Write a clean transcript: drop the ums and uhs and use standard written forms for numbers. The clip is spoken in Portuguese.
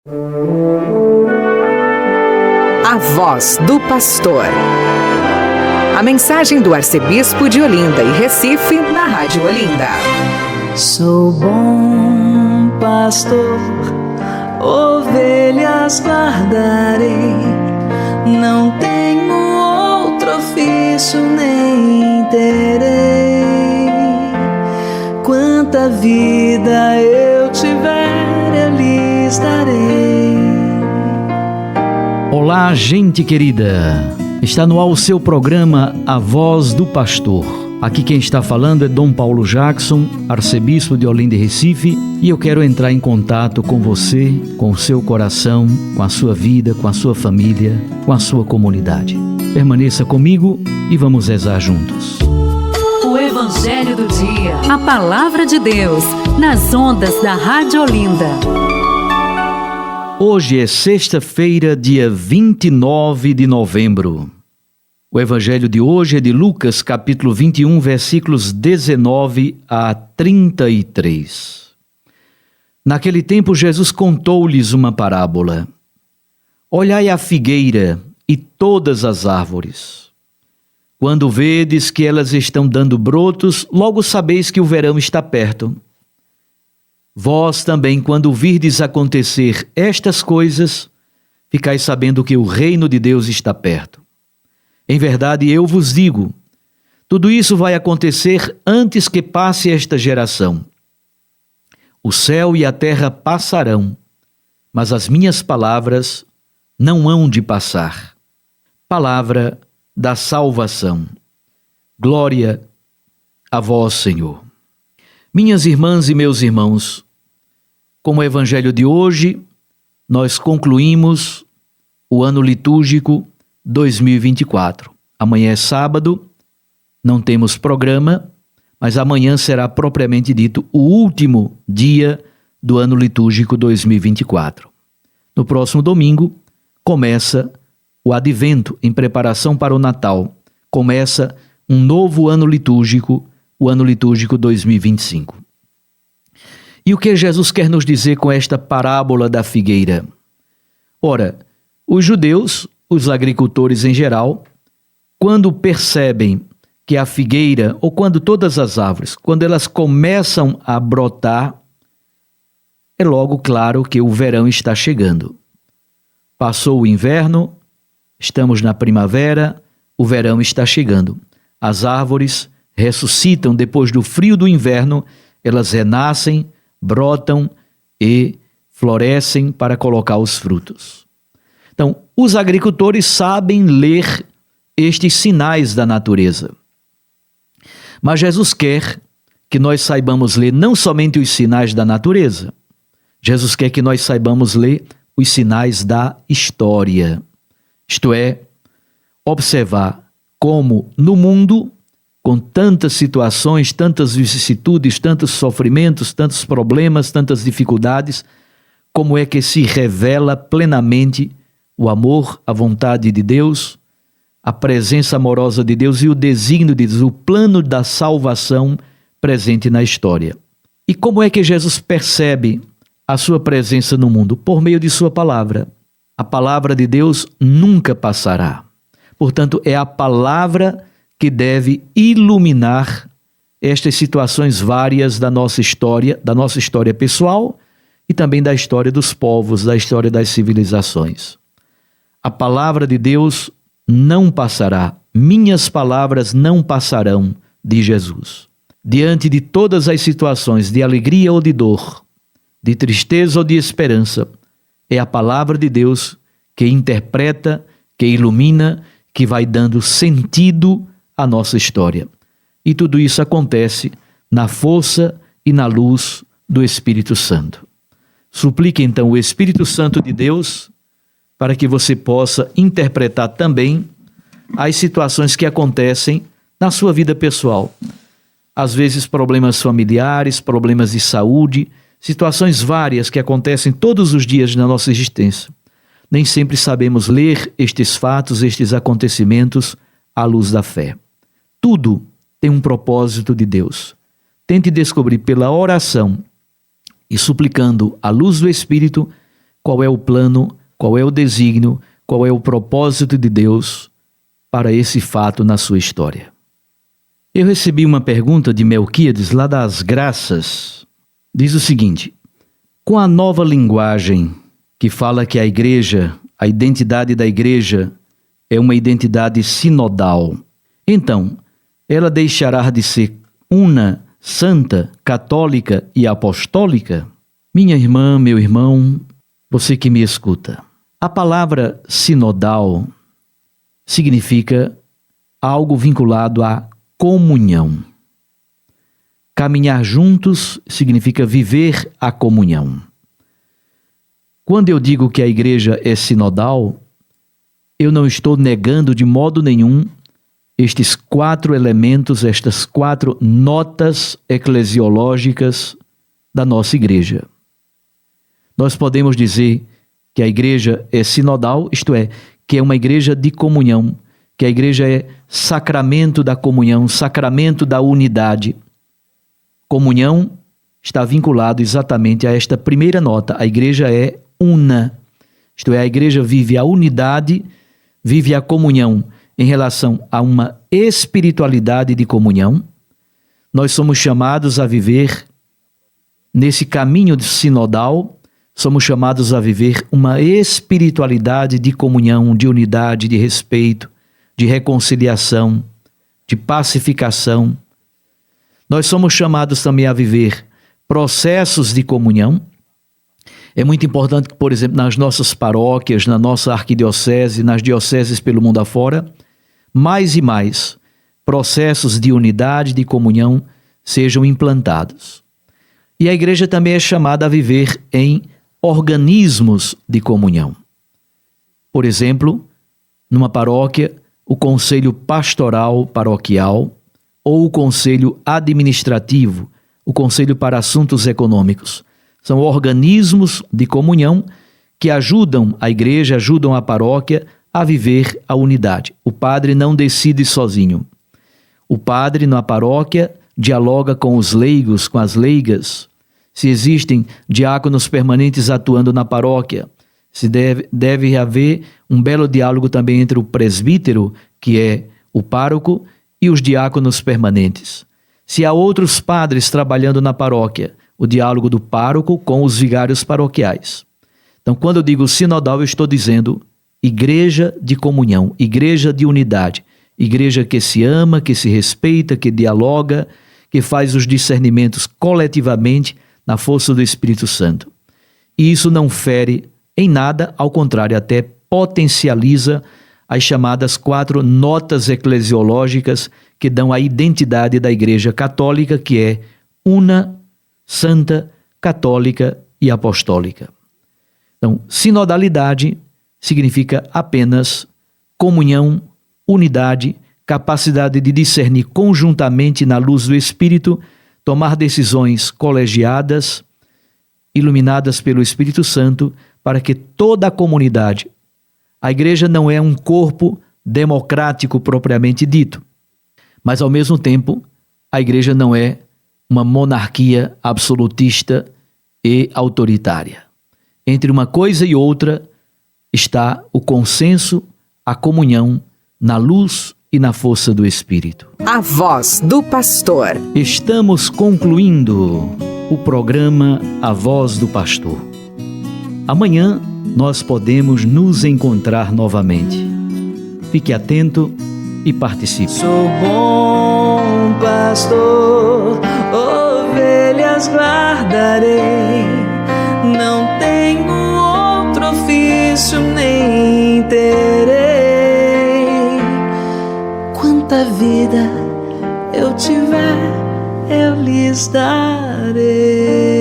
A voz do pastor. A mensagem do arcebispo de Olinda e Recife, na Rádio Olinda. Sou bom pastor, ovelhas guardarei, não tenho outro ofício nem terei. Quanta vida eu tiver, eu lhes darei. Olá, gente querida. Está no ar o seu programa A Voz do Pastor. Aqui quem está falando é Dom Paulo Jackson, arcebispo de Olinda e Recife, e eu quero entrar em contato com você, com o seu coração, com a sua vida, com a sua família, com a sua comunidade. Permaneça comigo e vamos rezar juntos. O Evangelho do Dia. A Palavra de Deus, nas ondas da Rádio Olinda. Hoje é sexta-feira, dia 29 de novembro. O evangelho de hoje é de Lucas, capítulo 21, versículos 19 a 33. Naquele tempo, Jesus contou-lhes uma parábola. Olhai a figueira e todas as árvores. Quando vedes que elas estão dando brotos, logo sabeis que o verão está perto. Vós também, quando virdes acontecer estas coisas, ficais sabendo que o reino de Deus está perto. Em verdade, eu vos digo, tudo isso vai acontecer antes que passe esta geração. O céu e a terra passarão, mas as minhas palavras não hão de passar. Palavra da salvação. Glória a vós, Senhor. Minhas irmãs e meus irmãos, com o evangelho de hoje, nós concluímos o ano litúrgico 2024. Amanhã é sábado, não temos programa, mas amanhã será propriamente dito o último dia do ano litúrgico 2024. No próximo domingo, começa o Advento em preparação para o Natal. Começa um novo ano litúrgico, o ano litúrgico 2025. E o que Jesus quer nos dizer com esta parábola da figueira? Ora, os judeus, os agricultores em geral, quando percebem que a figueira, ou quando todas as árvores, quando elas começam a brotar, é logo claro que o verão está chegando. Passou o inverno, estamos na primavera, o verão está chegando. As árvores ressuscitam depois do frio do inverno, elas renascem, brotam e florescem para colocar os frutos. Então, os agricultores sabem ler estes sinais da natureza. Mas Jesus quer que nós saibamos ler não somente os sinais da natureza. Jesus quer que nós saibamos ler os sinais da história. Isto é, observar como no mundo, com tantas situações, tantas vicissitudes, tantos sofrimentos, tantos problemas, tantas dificuldades, como é que se revela plenamente o amor, a vontade de Deus, a presença amorosa de Deus e o desígnio de Deus, o plano da salvação presente na história. E como é que Jesus percebe a sua presença no mundo? Por meio de sua palavra. A palavra de Deus nunca passará. Portanto, é a palavra que deve iluminar estas situações várias da nossa história pessoal e também da história dos povos, da história das civilizações. A palavra de Deus não passará, minhas palavras não passarão, diz Jesus. Diante de todas as situações de alegria ou de dor, de tristeza ou de esperança, é a palavra de Deus que interpreta, que ilumina, que vai dando sentido à nossa história. E tudo isso acontece na força e na luz do Espírito Santo. Suplique então o Espírito Santo de Deus para que você possa interpretar também as situações que acontecem na sua vida pessoal. Às vezes problemas familiares, problemas de saúde, situações várias que acontecem todos os dias na nossa existência. Nem sempre sabemos ler estes fatos, estes acontecimentos à luz da fé. Tudo tem um propósito de Deus. Tente descobrir pela oração e suplicando a luz do Espírito qual é o plano, qual é o desígnio, qual é o propósito de Deus para esse fato na sua história. Eu recebi uma pergunta de Melquíades, lá das Graças. Diz o seguinte: com a nova linguagem que fala que a igreja, a identidade da igreja é uma identidade sinodal, então ela deixará de ser una, santa, católica e apostólica? Minha irmã, meu irmão, você que me escuta, a palavra sinodal significa algo vinculado à comunhão. Caminhar juntos significa viver a comunhão. Quando eu digo que a igreja é sinodal, eu não estou negando de modo nenhum estes 4 elementos, estas 4 notas eclesiológicas da nossa igreja. Nós podemos dizer que a igreja é sinodal, isto é, que é uma igreja de comunhão, que a igreja é sacramento da comunhão, sacramento da unidade. Comunhão está vinculado exatamente a esta primeira nota. A igreja é una, isto é, a igreja vive a unidade, vive a comunhão em relação a uma espiritualidade de comunhão. Nós somos chamados a viver nesse caminho sinodal, somos chamados a viver uma espiritualidade de comunhão, de unidade, de respeito, de reconciliação, de pacificação. Nós somos chamados também a viver processos de comunhão. É muito importante que, por exemplo, nas nossas paróquias, na nossa arquidiocese, nas dioceses pelo mundo afora, mais e mais processos de unidade, de comunhão sejam implantados. E a igreja também é chamada a viver em organismos de comunhão. Por exemplo, numa paróquia, o conselho pastoral paroquial ou o conselho administrativo, o conselho para assuntos econômicos. São organismos de comunhão que ajudam a igreja, ajudam a paróquia a viver a unidade. O padre não decide sozinho. O padre na paróquia dialoga com os leigos, com as leigas. Se existem diáconos permanentes atuando na paróquia, se deve haver um belo diálogo também entre o presbítero, que é o pároco, e os diáconos permanentes. Se há outros padres trabalhando na paróquia, o diálogo do pároco com os vigários paroquiais. Então, quando eu digo sinodal, eu estou dizendo igreja de comunhão, igreja de unidade, igreja que se ama, que se respeita, que dialoga, que faz os discernimentos coletivamente na força do Espírito Santo. E isso não fere em nada, ao contrário, até potencializa as chamadas 4 notas eclesiológicas que dão a identidade da Igreja Católica, que é una, santa, católica e apostólica. Então, sinodalidade significa apenas comunhão, unidade, capacidade de discernir conjuntamente na luz do Espírito, tomar decisões colegiadas, iluminadas pelo Espírito Santo, para que toda a comunidade. A igreja não é um corpo democrático propriamente dito, mas ao mesmo tempo a igreja não é uma monarquia absolutista e autoritária. Entre uma coisa e outra está o consenso, a comunhão na luz e na força do Espírito. A Voz do Pastor. Estamos concluindo o programa A Voz do Pastor. Amanhã nós podemos nos encontrar novamente. Fique atento e participe. Sou bom pastor, ovelhas guardarei, não tenho outro ofício nem terei. Quanta vida eu tiver, eu lhes darei.